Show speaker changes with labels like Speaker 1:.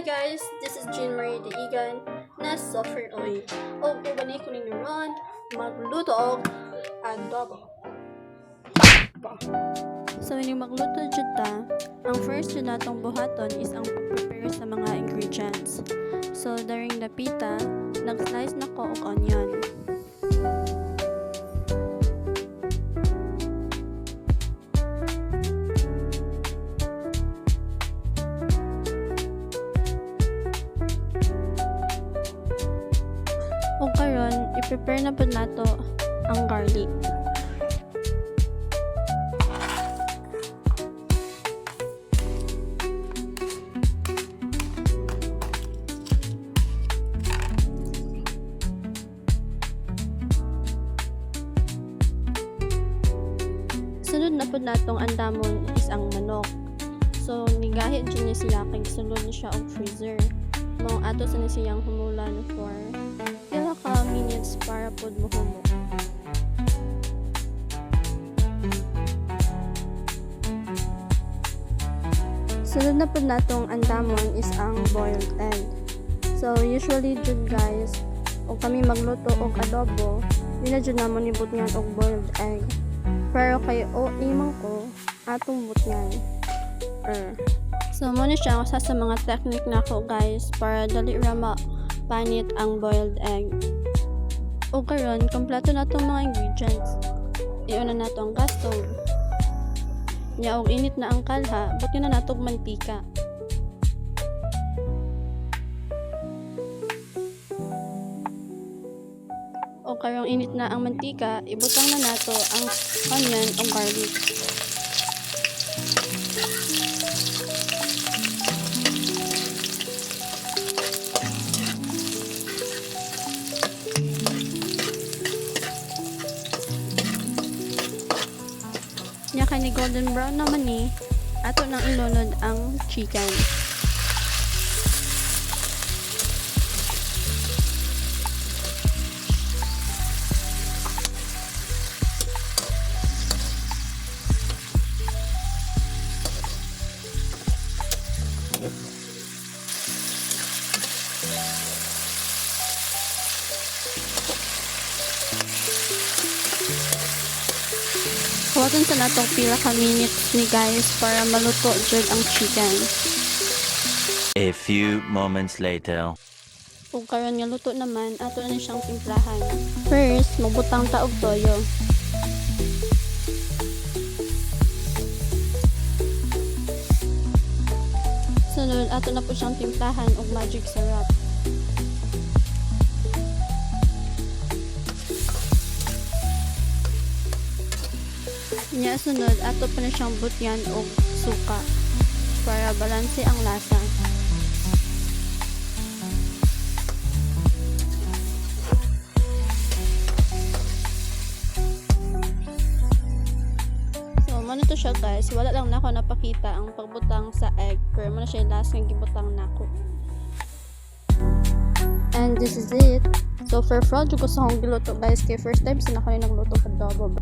Speaker 1: guys, this is Jean Marie Daigan na software oil. O ibalik ko ninyo ron, magluto og adobo. So when you magluto jud ta, ang first jud natong buhaton is ang prepare sa mga ingredients. So during the pita, nag-slice na ko og onion. Kung karon, i-prepare na po nato ang garlic. Sunod na po natong andamon is ang manok. So, nigahit dyan niya sila kay sulod niya siya og freezer. Mao ato sa siyang humulan for pila ka minutes para pod mahumo. Sunod na po natong andamon is ang boiled egg. So usually jud guys, og kami magluto og adobo, dili jud namon ibutngan og boiled egg. Pero kay imong ko atong butngan. So mo na siya sa mga technique nako guys para dali ra panit ang boiled egg. O karon kompleto na itong mga ingredients. Iuna na ito ang gas stove. Nya og init na ang kalha, but yun na natog mantika. O karong init na ang mantika, ibutang na nato ang onion o garlic. Nya kani golden brown naman ni ato nang ilunod ang chicken. Huwagin sa natong pila ka minutes ni guys para maluto jud ang chicken.
Speaker 2: A few moments later.
Speaker 1: Kung karon nga luto naman, ato na siyang timplahan. First, magbutang ta og toyo. Sunod, ato na po siyang timplahan og magic syrup. Nya sunod, ato pa na siyang butyan og suka para balanse ang lasa. So, mano to siya guys. Wala lang nako napakita ang pagbutang sa egg, pero mano siya last nga gibutang nako. And this is it. So, for fraud, ko sa hong giluto guys, kay first time sa nako nagluto sa adobo.